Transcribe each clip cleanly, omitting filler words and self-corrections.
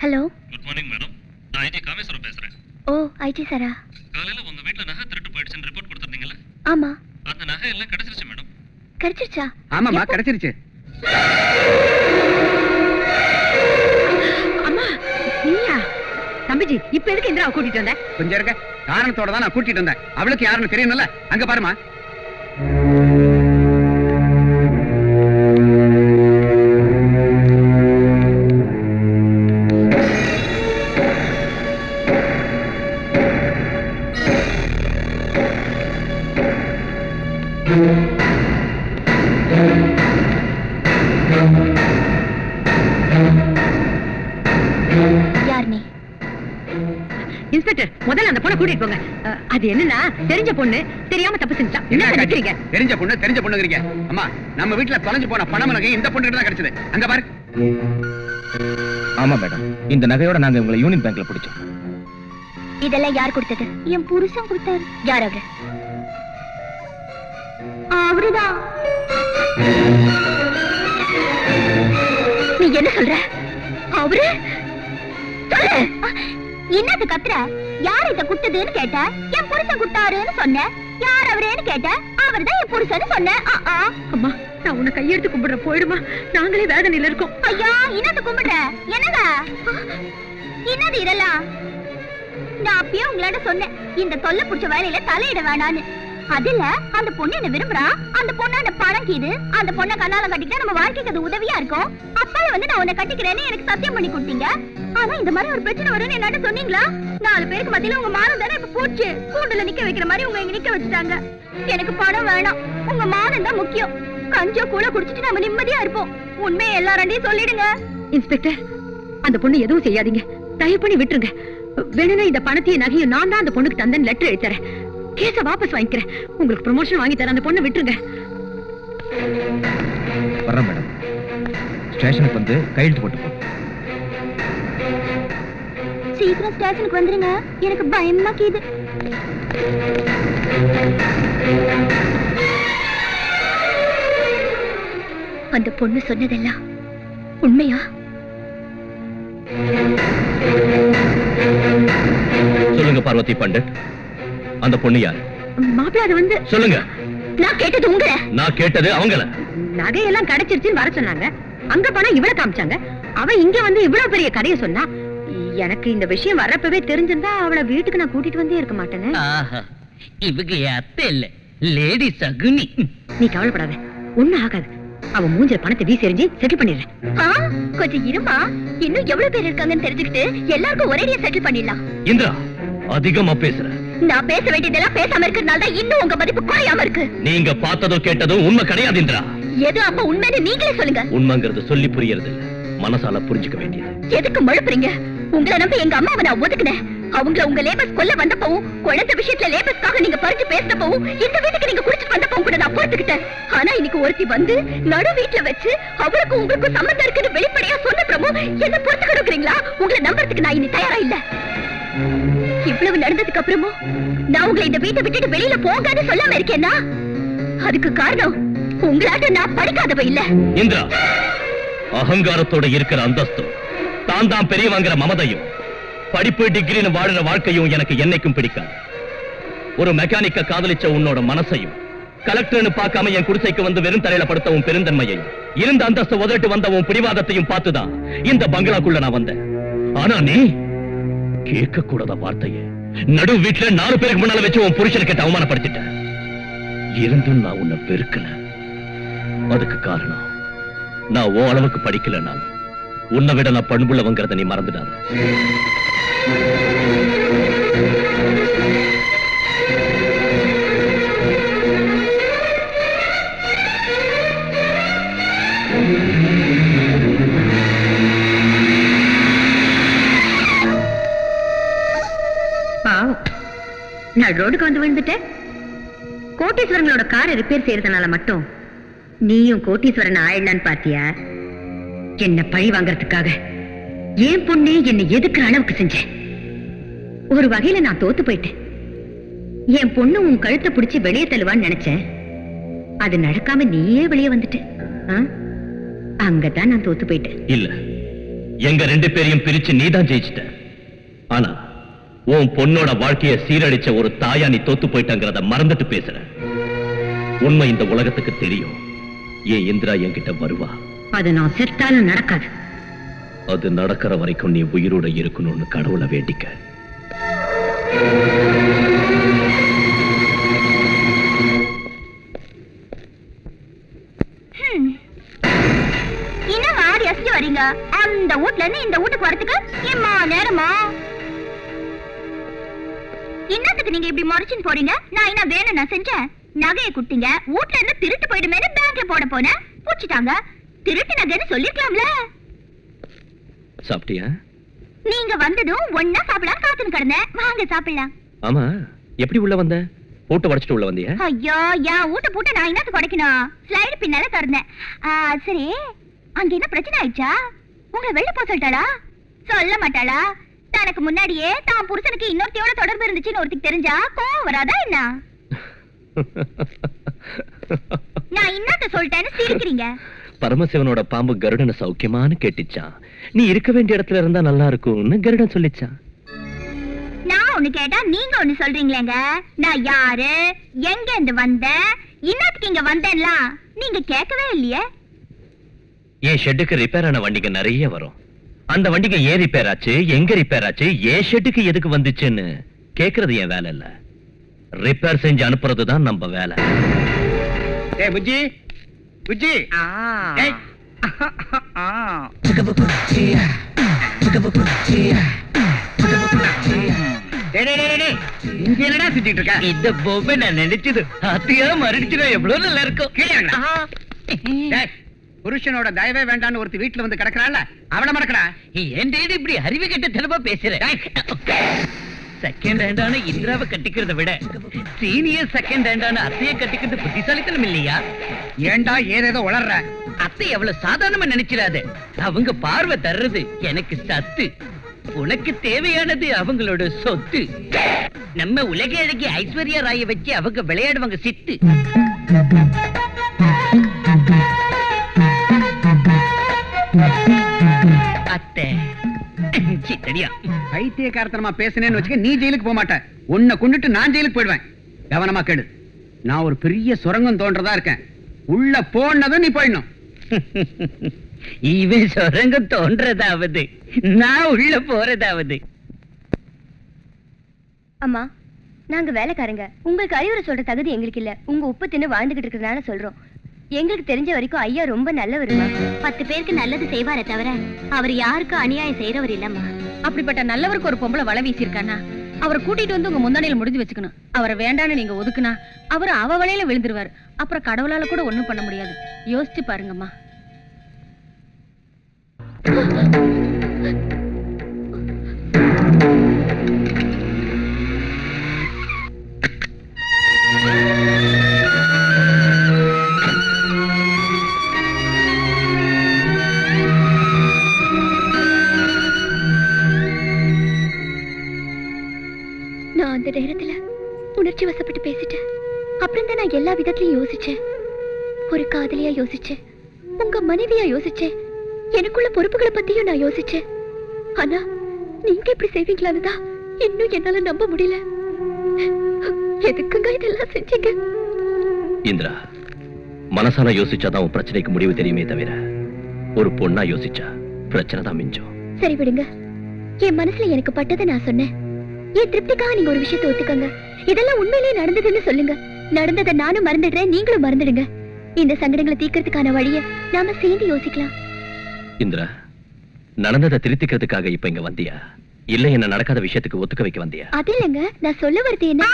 Hello. Good morning madam. நான் ID Kameswaram பேசுறேன். ஓ, ID சாரா? காலையில உங்க வீட்ல நகை திருட்டு போயிடுச்சுன்னு ரிப்போர்ட் கொடுத்திருந்தீங்கல? ஆமா. அந்த நகை எல்லாம் கிடைச்சிருச்சு மேடம். கிடைச்சிருச்சா? ஆமாமா, கிடைச்சிருச்சு. அம்மா, நீயா? தம்பிஜி, இப்ப எதுக்கு இந்திராவை கூட்டிட்டு வந்த? கொஞ்சம் இருக்க, காரணத்தோட தான் நான் கூட்டிட்டு வந்தேன். அவளுக்கு யாருன்னு தெரியணும்ல. அங்க பாருமா. இன்ஸ்பெக்டர், முதல்ல அந்த பொண்ணை கூட்டிட்டு போங்க. அது என்னன்னா, தெரிஞ்ச பொண்ணு தெரியாம தப்பு செஞ்சா. என்ன நினைக்கிறீங்க? தெரிஞ்ச பொண்ணுங்கிறீங்க. அம்மா, நம்ம வீட்டுல தொலைஞ்சு போன பணம் நகை இந்த பொண்ணு கிட்ட தான் கிடைச்சது. அங்க பாரு. ஆமா மேடம், இந்த நகையோட நாங்க உங்களை யூனியன் பேங்க்ல பிடிச்சோம். இதெல்லாம் யார் கொடுத்தது? என் புருஷன் கொடுத்தாரு. யார் அவரு? அவருதான். நீ என்ன சொல்ற? அவரு? சொல்லு. என்னது கத்துற? யார் இத குடுத்ததுன்னு கேட்ட. என் புருஷன் குடுத்தாருன்னு சொன்ன. யார் அவரேன்னு கேட்ட. அவர்தான் என் புருஷன்னு சொன்ன. அம்மா, நான் உன்னை கையெடுத்து கும்பிடுற. போயிடுமா, நாங்களே வேதனையில இருக்கோம். ஐயா, என்னது கும்பிடுற? என்னங்க என்னது இதெல்லாம்? நான் அப்பயே உங்களோட சொன்னேன், இந்த தொல்லை புடிச்ச வேலையில தலையிட வேணான்னு. அதுல அந்த பொண்ணு என்ன விரும்புறா. அந்த பொண்ணு என்ன பழங்கிது. அந்த பொண்ணை கண்ணால கட்டிக்கிட்டா நம்ம வாழ்க்கைக்கு அது உதவியா இருக்கும். அப்பாவே வந்து நான் உன்னை கட்டிக்கிறேன்னு எனக்கு சத்தியம் பண்ணி கொடுத்தீங்க. ஆனா இந்த மாதிரி ஒரு பிரச்சனை வரும்னு என்னாட்ட சொன்னீங்களா? 4 பேருக்கு மத்தியில உங்க மானம் தானே இப்ப போச்சு. கூண்டுல நிக்க வைக்கிற மாதிரி உங்க இங்க நிக்க வச்சுட்டாங்க. எனக்கு பணம் வேணாம், உங்க மானம் தான் முக்கியம். கஞ்சோ கூட குடிச்சிட்டு நம்ம நிம்மதியா இருப்போம். உண்மையை எல்லாரையும் சொல்லிடுங்க. இன்ஸ்பெக்டர், அந்த பொண்ணு எதுவும் செய்யாதீங்க. தயவு பண்ணி விட்டுருங்க. வேணும்னா இந்த பணத்தையும் நகையும் நான் தான் அந்த பொண்ணுக்கு தந்தேன்னு லெட்டர் எழுதித்தரேன். கேஸ வாபஸ் வாங்கிக்கிறேன். உங்களுக்கு ப்ரமோஷன் வாங்கி தரேன். அந்த பொண்ணை விட்டுருங்க. வர்றேன் மேடம். ஸ்டேஷனுக்கு வந்து கையெழுத்து போட்டு போ. சீக்கிரம் ஸ்டேஷனுக்கு வந்துருங்க. எனக்கு பயமா கீது. அந்த பொண்ணு சொன்னதெல்லாம் உண்மையா? சொல்லுங்க பார்வதி பண்டிட், அந்த பொண்ணு யாரு? மாப்பிள்ள, அது வந்து சொல்லுங்க. நான் கேட்டது உங்களை. நான் கேட்டது அவங்கள. நகையெல்லாம் கிடைச்சிருச்சுன்னு வர சொன்னாங்க. அங்க பணம் இவ்வளவு காமிச்சாங்க. அவ இங்க வந்து இவ்வளவு பெரிய கதையை சொன்னா. எனக்கு இந்த விஷயம் வரப்பவே தெரிஞ்சிருந்தா அவளை வீட்டுக்கு நான் கூட்டிட்டு வந்தே இருக்க மாட்டேன்னு. இவங்க அத்தை இல்ல, லேடி சகுனி. நீ கவலைப்படாத, ஒண்ணும் ஆகாது. அவன் மூஞ்சில பணத்தை வீசி எறிஞ்சு செட்டில் பண்ணிடுறேன். கொஞ்சம் இருமா, இன்னும் எவ்வளவு பேர் இருக்காங்கன்னு தெரிஞ்சுக்கிட்டு எல்லாருக்கும் ஒரேடியா செட்டில் பண்ணிடலாம். இந்திரா, அதிகமா பேசுற. நான் பேச வேண்டியதெல்லாம் பேசாம இருக்கிறதுனால தான் இன்னும் உங்க மதிப்பு குறையாம இருக்கு. நீங்க பார்த்ததும் கேட்டதும் உண்மை கிடையாது இந்திரா. எது அப்ப உண்மைன்னு நீங்களே சொல்லுங்க. உண்மைங்கிறது சொல்லி புரியறது இல்ல, மனசால புரிஞ்சுக்க வேண்டியது. எதுக்கு மழுப்புறீங்க? உங்களை நம்பி எங்க அம்மாவை நான் ஒதுக்குனேன். அவங்கள உங்க லேபர்ஸ் கொல்ல வந்தப்பவும், குழந்தை விஷயத்துல லேபர்ஸ்க்காக நீங்க பறிச்சு பேசினப்பவும், இந்த வீட்டுக்கு நீங்க குடிச்சிட்டு வந்தப்பவும் கூட நான் பொறுத்துக்கிட்டேன். ஆனா இன்னைக்கு ஒருத்தி வந்து நடு வீட்டுல வச்சு அவளுக்கும் உங்களுக்கும் சம்பந்தம் இருக்குன்னு வெளிப்படையா சொன்னப்புறமும் என்ன பொறுத்து கொடுக்குறீங்களா? உங்களை நம்புறதுக்கு நான் இனி தயாரா இல்ல. இவ்வளவு நடந்ததுக்கு அப்புறமும் நான் உங்களை இந்த வீட்டை விட்டுட்டு வெளியில போகான்னு சொல்லாம இருக்கேன்னா அதுக்கு காரணம் உங்களாட்ட நான் படிக்காதவ இல்ல. இந்திரா, அகங்காரத்தோட இருக்கிற அந்தஸ்தும் தான் தான் பெரியவங்கிற மமதையும் படிப்பு டிகிரின்னு வாழுற வாழ்க்கையும் எனக்கு என்னைக்கும் பிடிக்காது. ஒரு மெக்கானிக்க காதலிச்ச உன்னோட மனசையும், கலெக்டர்னு பார்க்காம என் குடிசைக்கு வந்து வெறும் தரையில படுத்தவும் பெருந்தன்மையையும், இருந்த அந்தஸ்து உதட்டு வந்தவும் பிடிவாதத்தையும் பார்த்துதான் இந்த பங்களாக்குள்ள நான் வந்தேன். ஆனா நீ கேட்க கூடாத வார்த்தையை நடு வீட்டுல 4 பேருக்கு முன்னால வச்சு உன் புருஷனை கேட்டு அவமானப்படுத்திட்ட. இருந்தும் நான் உன்னை வெறுக்கல. அதுக்கு காரணம் நான் ஓ அளவுக்கு படிக்கல. நான் உன்னை விட நான் பண்புள்ளவங்கிறத நீ மறந்துடாத. பாவம், நான் ரோடுக்கு வந்து விழுந்துட்டேன். கோட்டீஸ்வரங்களோட காரை ரிப்பேர் செய்யறதுனால மட்டும் நீயும் கோட்டீஸ்வரன் ஆயிடலான்னு பாத்தியா? என்ன பழி வாங்கறதுக்காக என் பொண்ணே என்னை எதுக்குற அளவுக்கு செஞ்சேன். ஒரு வகையில நான் தோத்து போயிட்டேன். என் பொண்ணு உன் கழுத்தை பிடிச்சு வெளியே தள்ளுவான்னு நினைச்சேன். அது நடக்காம நீயே வெளியே வந்துட்ட. அங்கதான் நான் தோத்து போயிட்டேன். இல்ல, எங்க 2 பேரையும் பிரிச்சு நீதான் ஜெயிச்சிட்ட. ஆனா உன் பொண்ணோட வாழ்க்கைய சீரழிச்ச ஒரு தாயா நீ தோத்து போயிட்டங்கிறத மறந்துட்டு பேசுற. உண்மை இந்த உலகத்துக்கு தெரியும். ஏன் இந்திரா என்கிட்ட வருவா? அது நான் செத்தாலும் நடக்காது. அது நடக்கிற வரைக்கும் நீ உயிரோட இருக்கணும்னு கடவுளை வேண்டிக்க. இன்னும் ஆடி அசிஞ்சு வரீங்க. அந்த வீட்ல இருந்து இந்த வீட்டுக்கு வரதுக்கு ஏமா நேரமா? இன்னத்துக்கு நீங்க இப்படி மறைச்சுன்னு போறீங்க? நான் என்ன வேணும் நான் செஞ்சேன்? நகையை குட்டிங்க, வீட்ல இருந்து திருட்டு போயிடுமே பேங்க்ல போட போனேன், பூச்சிட்டாங்க. திருட்டு நகைன்னு சொல்லிருக்கலாம்ல. சாப்பிட்டியா? நீங்க வந்ததும் ஒன்னா சாப்பிடலாம் காத்துன்னு கிடந்தேன். வாங்க சாப்பிடலாம். ஆமா, எப்படி உள்ள வந்த? பூட்டை உடைச்சிட்டு உள்ள வந்தியா? ஐயோ, என் வீட்டை பூட்ட நான் என்னத்து குடைக்கணும்? ஸ்லைடு பின்னால திறந்தேன். சரி, அங்க என்ன பிரச்சனை ஆயிடுச்சா? உங்களை வெளில போக சொல்லிட்டாளா? சொல்ல மாட்டாளா? தனக்கு முன்னாடியே தான் புருஷனுக்கு இன்னொருத்தையோட தொடர்பு இருந்துச்சுன்னு ஒருத்திக்கு தெரிஞ்சா கோவம் வராதா என்ன? நான் இன்னத்த சொல்லிட்டேன்னு சிரிக்கிறீங்க. பரமசிவனோட பாம்பு கருடனை சௌக்கியமானு கேட்டுச்சான். நீ இருக்க வேண்டிய இடத்துல இருந்தா நல்லா இருக்கும்னு கருடன் சொல்லிச்சான். நான் ஒண்ணு கேட்டா நீங்க ஒண்ணு சொல்றீங்களேங்க. நான் யாரு, எங்க இருந்து வந்தேன், இன்னத்துக்கு இங்க வந்தேன்ல நீங்க கேட்கவே இல்லையே. என் ஷெட்டுக்கு ரிப்பேர் ஆன வண்டிக்கு நிறைய வரும். அந்த வண்டிக்கு ஏன் ரிப்பேர் ஆச்சு, எங்க ரிப்பேர் ஆச்சு, ஏன் ஷெட்டுக்கு எதுக்கு வந்துச்சுன்னு கேக்குறது என் வேலை இல்ல. ரிப்பேர் செஞ்சு அனுப்புறதுதான் நம்ம வேலை. ஏய் புஜ்ஜி, புஜ்ஜி. ஏய். இங்க என்னடா சுத்திட்டு இருக்க? இந்த பொம்மை நான் நினைச்சது அத்தையா மறுடிச்சுனா எவ்வளவு நல்லா இருக்கும். டேய், புருஷனோட தயவே வேண்டான்னு ஒருத்தி வீட்டுல வந்து கிடக்குறாள், அவளை மறக்கடா. ஏன் இப்படி அறிவு கெட்ட தெளிவா பேசுற? செகண்ட் ஹேண்டான இந்திராவை கட்டிக்கிறத விட சீனியர் செகண்ட் ஹேண்டான அத்தையை கட்டிக்கிறது புத்திசாலித்தனம் இல்லையா? ஏண்டா ஏதேதோ வளர்ற? அத்தை எவ்வளவு சாதாரணமா நினைச்சிடாத. அவங்க பார்வை தர்றது எனக்கு சத்து, உனக்கு தேவையானது அவங்களோட சொத்து. நம்ம உலக அழகி ஐஸ்வர்யா ராய வச்சு அவங்க விளையாடுவாங்க சித்து. அத்தை சித்தடியா பைத்தியக்காரத்தனமா பேசினேன்னு வச்சுக்க, நீ ஜெயிலுக்கு போக மாட்ட. உன்னை கொண்டுட்டு நான் ஜெயிலுக்கு போயிடுவேன். கவனமா கேடு. நான் ஒரு பெரிய சுரங்கம் தோன்றதா இருக்கேன். உள்ள போனதும் நீ போயிடணும். இவன் சுரங்கம் தோன்றதாவது, நான் உள்ள போறதாவது. அம்மா, நாங்க வேலைக்காரங்க. உங்களுக்கு அறிவுரை சொல்ற தகுதி எங்களுக்கு இல்ல. உங்க உப்பு தின்னு வாழ்ந்துகிட்டு இருக்கிறதுனால சொல்றோம். எங்களுக்கு தெரிஞ்ச வரைக்கும் ஐயா ரொம்ப நல்லவருமா. 10 பேருக்கு நல்லது செய்வாரே தவிர அவர் யாருக்கும் அநியாயம் செய்யறவர் இல்லம்மா. அப்படிப்பட்ட நல்லவருக்கு ஒரு பொம்பளை வலை வீசியிருக்கானா, அவரை கூட்டிட்டு வந்து உங்க முந்தானையில முடிஞ்சு வச்சுக்கணும். அவரை வேண்டான்னு நீங்க ஒதுக்குனா அவர் அவ வலையில விழுந்துருவாரு. அப்புறம் கடவுளால கூட ஒண்ணும் பண்ண முடியாது. யோசிச்சு பாருங்கம்மா. நான் அந்த நேரத்துல உணர்ச்சி வசப்பட்டு பேசிட்டேன். அப்புறம் தான் நான் எல்லா விதத்திலையும் யோசிச்சேன். ஒரு காதலியா யோசிச்சேன், உங்க மனைவியா யோசிச்சேன், எனக்குள்ள பொறுப்புகளை பத்தியும் நான் யோசிச்சேன். ஆனா நீங்க இப்படி செய்வீங்களான்னு தான் இன்னும் என்னால நம்ப முடியல. எதுக்குங்க இதெல்லாம் செஞ்சீங்க? இந்திரா, மனசால யோசிச்சாதான் உன் பிரச்சனைக்கு முடிவு தெரியுமே தவிர ஒரு பொண்ணா யோசிச்சா பிரச்சனை தான் மிஞ்சம். சரி விடுங்க. என் மனசுல எனக்கு பட்டதை நான் சொன்னேன். என் திருப்திக்காக நீங்க ஒரு விஷயத்தை ஒத்துக்கங்க. இதெல்லாம் உண்மையிலேயே நடந்ததுன்னு சொல்லுங்க. நடந்ததை நானும் மறந்துடுறேன், நீங்களும் மறந்துடுங்க. இந்த சங்கடங்களை தீர்க்கறதுக்கான வழியை நாம சேர்ந்து யோசிக்கலாம். இந்திரா, நடந்ததை திருத்திக்கிறதுக்காக இப்ப இங்க வந்தியா, இல்ல என்ன நடக்காத விஷயத்துக்கு ஒத்துக்க வைக்க வந்தியா? அது இல்லங்க, நான் சொல்ல வருது என்ன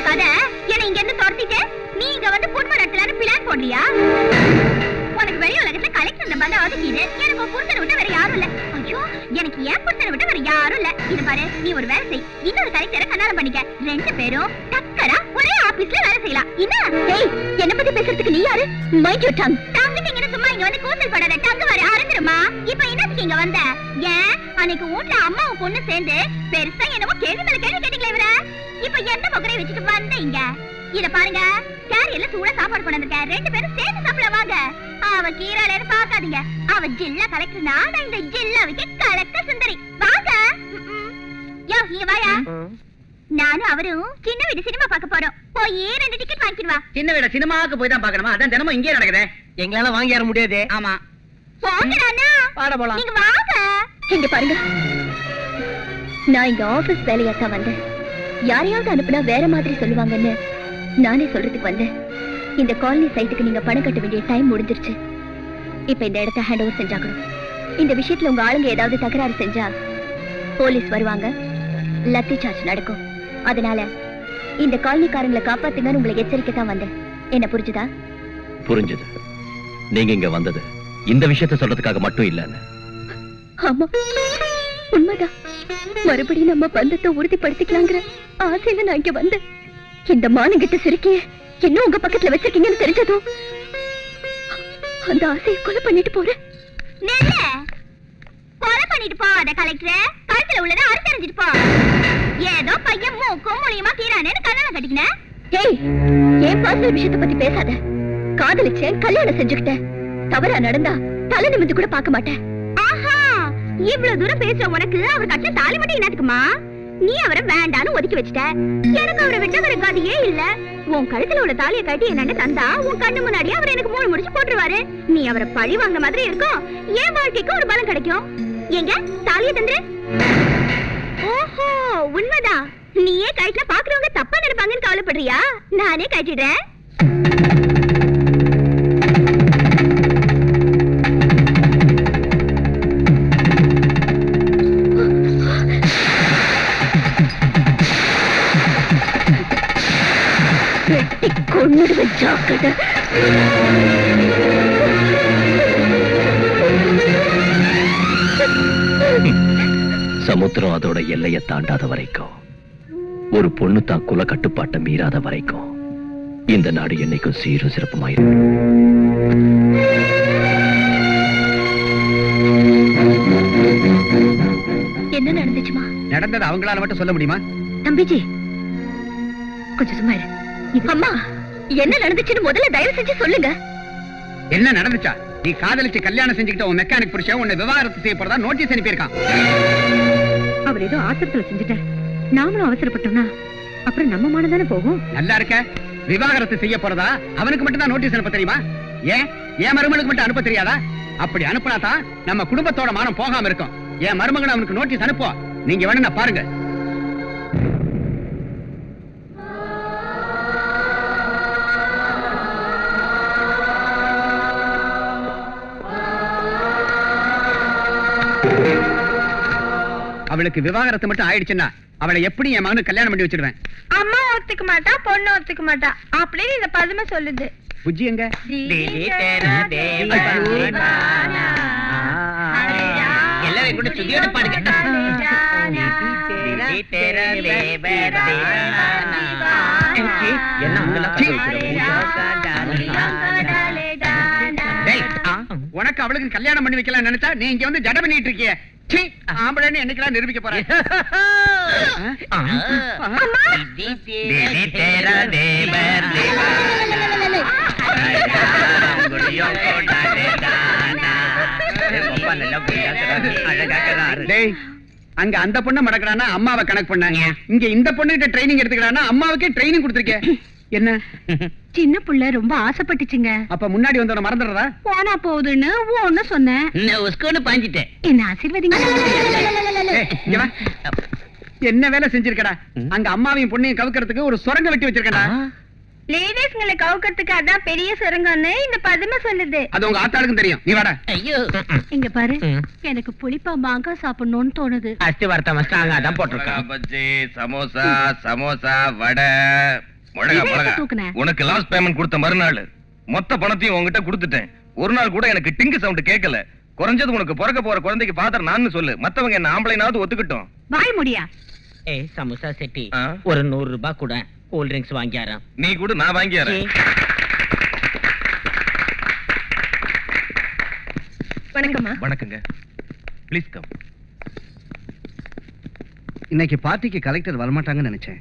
கதை. என்ன இங்க இருந்து துரத்திட்டு நீங்க வந்து குடும்ப நடத்தலான்னு பிளான் போடுறியா? உனக்கு வெளி உலகத்துல கலெக்டர் பந்தா ஒதுக்கிடு. எனக்கு புருஷனை விட்டு வேற யாரும் இல்ல. ஐயோ, எனக்கு ஏன் புருஷனை விட்டு வேற யாரும் இல்ல. இது பாரு, நீ ஒரு வேலை செய், இன்னொரு கலெக்டரை கல்யாணம் பண்ணிக்க. 2 பேரும் டக்கரா ஒரே ஆபீஸ்ல வேலை செய்யலாம். என்ன பத்தி பேசுறதுக்கு நீ யாரு? Mind your tongue. டங்குட்டீங்கன்னு சும்மா இங்க வந்து கூசல் படாத. டங்கு வர அறந்துருமா? இப்ப என்னத்துக்கு இங்க வந்த? ஏன் அன்னைக்கு வீட்ல அம்மாவும் பொண்ணு சேர்ந்து பெருசா என்னமோ கேள்வி மேல கேள்வி கேட்டீங்களே இவர. இப்ப எந்த முகரை வச்சுட்டு வந்த இங்க? இத பாருங்க, கேரியர்ல சூடா சாப்பாடு கொண்டு வந்திருக்கேன். 2 பேரும் சேர்ந்து சாப்பிட வாங்க. அவ கீராளேன்னு பாக்காதீங்க. அவ ஜில்லா கலெக்டர்னா, நான் இந்த ஜில்லாவுக்கு கலெக்டர் சுந்தரி. வாங்க. யோ, இங்க வாயா. நானும் அவரும் சின்ன வீடு சினிமா பார்க்க போறோம். போய் 2 டிக்கெட் வாங்கிட்டு வா. சின்ன வீட சினிமாவுக்கு போய் தான் பார்க்கணுமா? அதான் தினமும் இங்கே நடக்குதே. எங்களால வாங்கி ஏற முடியாது. ஆமா, போங்கடாண்ணா. பாட போலாம். நீங்க வாங்க. இங்க பாருங்க, நான் இங்க ஆபீஸ் வேலையா தான் வந்தேன். யாரையாவது அனுப்புனா வேற மாதிரி சொல்லுவாங்கன்னு நானே சொல்றதுக்கு வந்தேன். இந்த காலனி சைட்டுக்கு நீங்க பணம் கட்ட வேண்டிய டைம் முடிஞ்சிருச்சு. இப்ப இந்த இடத்த ஹேண்ட் ஓவர் செஞ்சாக்கணும். இந்த விஷயத்துல உங்க ஆளுங்க ஏதாவது தகராறு செஞ்சா போலீஸ் வருவாங்க, லத்தி சார்ஜ் நடக்கும். அதனால இந்த காலனிக்காரங்களை காப்பாத்துங்கன்னு உங்களை எச்சரிக்கை தான் வந்தேன். என்ன புரிஞ்சுதா? புரிஞ்சது. நீங்க இங்க வந்தது இந்த விஷயத்தை சொல்றதுக்காக மட்டும் இல்லன்னு. ஆமா, உண்மைதான். மறுபடியும் நம்ம பந்தத்தை உறுதிப்படுத்திக்கலாங்கிற ஆசையில நான் இங்க வந்தேன். இந்த மானங்கிட்ட சிரிக்கிய இன்னும் உங்க பக்கத்துல வச்சிருக்கீங்கன்னு தெரிஞ்சதும் அந்த ஆசையை கொலை பண்ணிட்டு போறேன். கொலை பண்ணிட்டு போவாத கலெக்டர். கழுத்துல உள்ளதை அறுத்தறிஞ்சிட்டு போ. ஏதோ பையன் மூக்கும் மூலியமா கீரானேன்னு கண்ணால கட்டிக்கினேன். ஏய், ஏன் பர்சனல் விஷயத்தை பத்தி பேசாத. காதலிச்சேன், கல்யாணம் செஞ்சுக்கிட்டேன். தவறா நடந்தா தலை நிமிந்து கூட பார்க்க மாட்டேன். ஆஹா, இவ்வளவு தூரம் பேசுற உனக்கு அவர் கட்ட தாலி மட்டும் என்னத்துக்குமா? நீ அவரை வேண்டான்னு ஒதுக்கி வச்சிட்ட. எனக்கு அவரை விட்ட வேற கதியே இல்ல. உன் கழுத்துல உள்ள தாலியை கட்டி என்னன்னு தந்தா உன் கண்ணு முன்னாடியே அவர் எனக்கு 3 முடிச்சு போட்டுருவாரு. நீ அவரை பழி வாங்கின மாதிரி இருக்கும். என் வாழ்க்கைக்கு ஒரு பலம் கிடைக்கும். எங்க தாலியை தந்துரு. ஓஹோ, உண்மைதான். நீயே கழுத்துல பாக்குறவங்க தப்பா நினைப்பாங்கன்னு கவலைப்படுறியா? நானே கட்டிடுறேன். கொன்னுடுவேன், ஜாக்கிரதை. சமுத்திரம் அதோட எல்லையை தாண்டாத வரைக்கும், ஒரு பொண்ணு தான் குல கட்டுப்பாட்டை மீறாத வரைக்கும் இந்த நாடு என்னைக்கும் சீரும் சிறப்புமாயிருக்கும். என்ன நடந்துச்சுமா? நடந்தது அவங்களால மட்டும் சொல்ல முடியுமா? தம்பிஜி, கொஞ்சம் சும்மா இரு. அம்மா, என்ன நடந்துச்சுன்னு முதல்ல தயவு செஞ்சு சொல்லுங்க. என்ன நடந்துச்சா? நீ காதலிச்சு கல்யாணம் செஞ்சுக்கிட்ட உன் மெக்கானிக் புருஷன் உன்னை விவாகரத்து செய்ய போறதா நோட்டீஸ் அனுப்பியிருக்கான். அவர் ஏதோ ஆத்திரத்துல செஞ்சுட்டார். நாமளும் அவசரப்பட்டோம்னா அப்புறம் நம்ம மானதானே போகும். நல்லா இருக்க. விவாகரத்து செய்ய போறதா அவனுக்கு மட்டும் தான் நோட்டீஸ் அனுப்ப தெரியுமா? ஏன் மருமகளுக்கு மட்டும் அனுப்ப தெரியாதா? அப்படி அனுப்புனா தான் நம்ம குடும்பத்தோட மானம் போகாம இருக்கும். என் மருமகன் அவனுக்கு நோட்டீஸ் அனுப்புவோம். நீங்க வேணும்னா பாருங்க. அவளுக்கு விவாகரத்து மட்டும் ஆயிடுச்சுன்னா அவளை எப்படி என் மகனுக்கு கல்யாணம் பண்ணி வச்சிடுவேன். அம்மா ஒத்துக்க மாட்டா, பொண்ணு ஒத்துக்க மாட்டா அப்படின்னு இந்த பதுமை சொல்லுது. புஜ்ஜி எங்க? எல்லாரும் கூட சுதியோட பாடுங்க. உனக்கு அவளுக்கு கல்யாணம் பண்ணி வைக்கலாம் நினைச்சா நீ இங்க வந்து ஜட பண்ணிட்டு இருக்கிய. ஆம்பளைன்னு என்னைக்கெல்லாம் நிரூபிக்க போற? அங்க அந்த பொண்ணு மடக்கிறானா அம்மாவை கணக்கு பண்ணாங்க. இங்க இந்த பொண்ணுகிட்ட ட்ரைனிங் எடுத்துக்கிறானா அம்மாவுக்கே ட்ரைனிங் கொடுத்துருக்கேன். என்ன சின்ன புள்ள ரொம்ப ஆசைப்பட்டுச்சுங்க. அப்ப முன்னாடி வந்தவன மறந்துடுறதா? போனா போகுதுன்னு ஒன்னு சொன்னேன். பாஞ்சிட்டேன். என்ன ஆசீர்வதிங்க. என்ன வேலை செஞ்சிருக்கடா? அங்க அம்மாவையும் பொண்ணையும் கவுக்கிறதுக்கு ஒரு சுரங்க வெட்டி வச்சிருக்கடா. லேடிஸ்ங்களை கவுக்கிறதுக்கு அதான் பெரிய சுரங்கம்னு இந்த பதுமை சொல்லுது. அது உங்க ஆத்தாளுக்கும் தெரியும். நீ வாடா. ஐயோ, இங்க பாரு, எனக்கு புளிப்பா மாங்காய் சாப்பிடணும்னு தோணுது. அஸ்தி வர்த்த மஸ்தாங்க அதான் போட்டிருக்கேன். பஜ்ஜி, சமோசா, சமோசா, வடை, மிளகா, மிளகா. தூக்குனேன். உனக்கு லாஸ்ட் பேமெண்ட் கொடுத்த மறுநாள் மொத்த பணத்தையும் உங்ககிட்ட கொடுத்துட்டேன். ஒரு நாள் கூட எனக்கு டிங்கு சவுண்ட் கேட்கல. குறைஞ்சது உனக்கு பிறக்க போற குழந்தைக்கு ஃபாதர் நான் சொல்லு. மத்தவங்க என்ன ஆம்பளைனாவது ஒத்துக்கிட்டோம். வாய் முடியா. ஏய் சமோசா செட்டி, ஒரு 100 ரூபாய் கூட கூல் ட்ரிங்க்ஸ் வாங்கியாரன். நீ கூட நான் வாங்கியாரன். வணக்கம்மா. வணக்கங்க. Please come. இன்னைக்கு பார்ட்டிக்கு கலெக்டர் வரமாட்டாங்கன்னு நினைச்சேன்.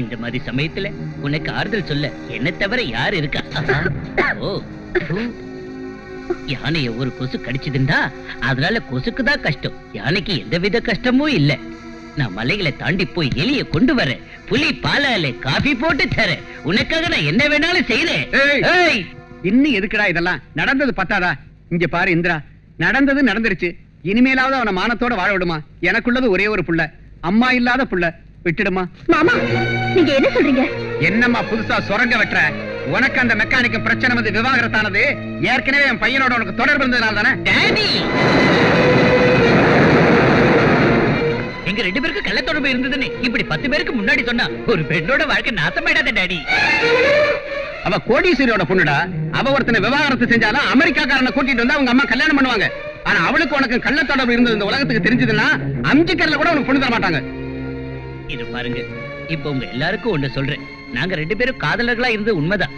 இந்த மாதிரி சமயத்துல உனக்கு ஆறுதல் சொல்ல என்ன தவிர யார் இருக்கா? ஓ, யானைய ஒரு கொசு கடிச்சதுண்டா அதனால கொசுக்கு தான் கஷ்டம், யானைக்கு எந்தவித கஷ்டமும் இல்ல. நான் மலைகளை தாண்டி போய் எலிய கொண்டு வரேன், புலி பாலால காபி போட்டு தரேன், உனக்காக நான் என்ன வேணாலும் செய்யறேன். ஏய், இன்னும் எதுக்குடா இதெல்லாம்? நடந்தது பத்தாதா? இங்க பாரு இந்திரா, நடந்தது நடந்துருச்சு. இனிமேலாவது அவனை மானத்தோட வாழ விடுமா? எனக்குள்ளது ஒரே ஒரு புள்ள, அம்மா இல்லாத புள்ள, விட்டுடுமா? மாமா நீங்க என்ன சொல்றீங்க? என்னம்மா புதுசா சுரங்க வெட்டுற? உனக்கு அந்த மெக்கானிக் பிரச்சனை வந்து விவாகரத்தானது ஏற்கனவே என் பையனோட உனக்கு தொடர்பு இருந்ததுனால தானே? டாடி, எங்க 2 பேருக்கு கள்ள தொடர்பு இருந்ததுன்னு இப்படி 10 பேருக்கு முன்னாடி சொன்னா ஒரு பெண்ணோட வாழ்க்கை நாசமாயிடாத டாடி. அவ கோடீஸ்வரியோட பொண்ணுடா. அவ ஒருத்தனை விவாகரத்து செஞ்சாலும் அமெரிக்காக்காரனை கூட்டிட்டு வந்து அவங்க அம்மா கல்யாணம் பண்ணுவாங்க. ஆனா அவளுக்கு உனக்கு கள்ள தொடர்பு இருந்தது இந்த உலகத்துக்கு தெரிஞ்சதுன்னா அம்ஜிக்கர்ல கூட உனக்கு பொண்ணு தர மாட்டாங்க. இது பாருங்க, இப்ப உங்க எல்லாருக்கும் ஒண்ணு சொல்றேன், நாங்க 2 பேரும் காதலர்களா இருந்தது உண்மைதான்.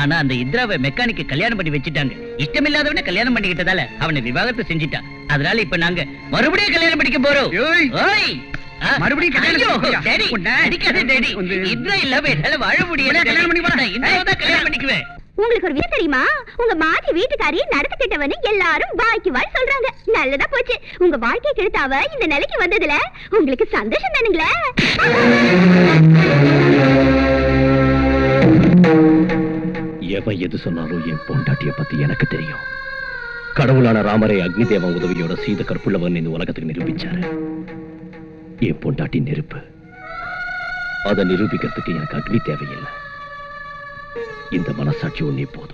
ஆனா அந்த இந்திராவை மெக்கானிக்க கல்யாணம் பண்ணி வச்சுட்டாங்க. இஷ்டமில்லாதவனை கல்யாணம் பண்ணிக்கிட்டதால அவனை விவாகரத்து செஞ்சிட்டா. அதனால இப்ப நாங்க மறுபடியும் கல்யாணம் பண்ணிக்க போறோம். ஏய், ஓய், மறுபடியும் கல்யாணம் ஐயோ, பண்ணிக்கிறியா? டாடி, உன்னை- அடிக்காதே டாடி. வந்து- இந்திரா இல்லாம என்னால வாழ முடியல. உடனே கல்யாணம் பண்ணி போடா. நான் இந்திராவை தான் கல்யாணம் பண்ணிக்குவேன். உங்களுக்கு ஒரு விஷயம் தெரியுமா? உங்க மாதி வீட்டுக்காரி நடந்துக்கிட்டவன்னு எல்லாரும் வாய்க்கு வாய் சொல்றாங்க. நல்லதா போச்சு, உங்க வாழ்க்கை கெடுத்தாவ இந்த நிலைக்கு வந்ததுல உங்களுக்கு சந்தோஷம் தானுங்களே? எவன் எது சொன்னாலும் என் பொண்டாட்டிய பத்தி எனக்கு தெரியும். கடவுளான ராமரை அக்னி தேவன் உதவியோட சீத கற்புள்ளவன் இந்த உலகத்துக்கு நிரூபிச்சாரு. என் பொண்டாட்டி நெருப்பு. அதை நிரூபிக்கிறதுக்கு எனக்கு அக்னி தேவையில்லை. இந்த மனசாட்சி ஒண்ணே போதும்.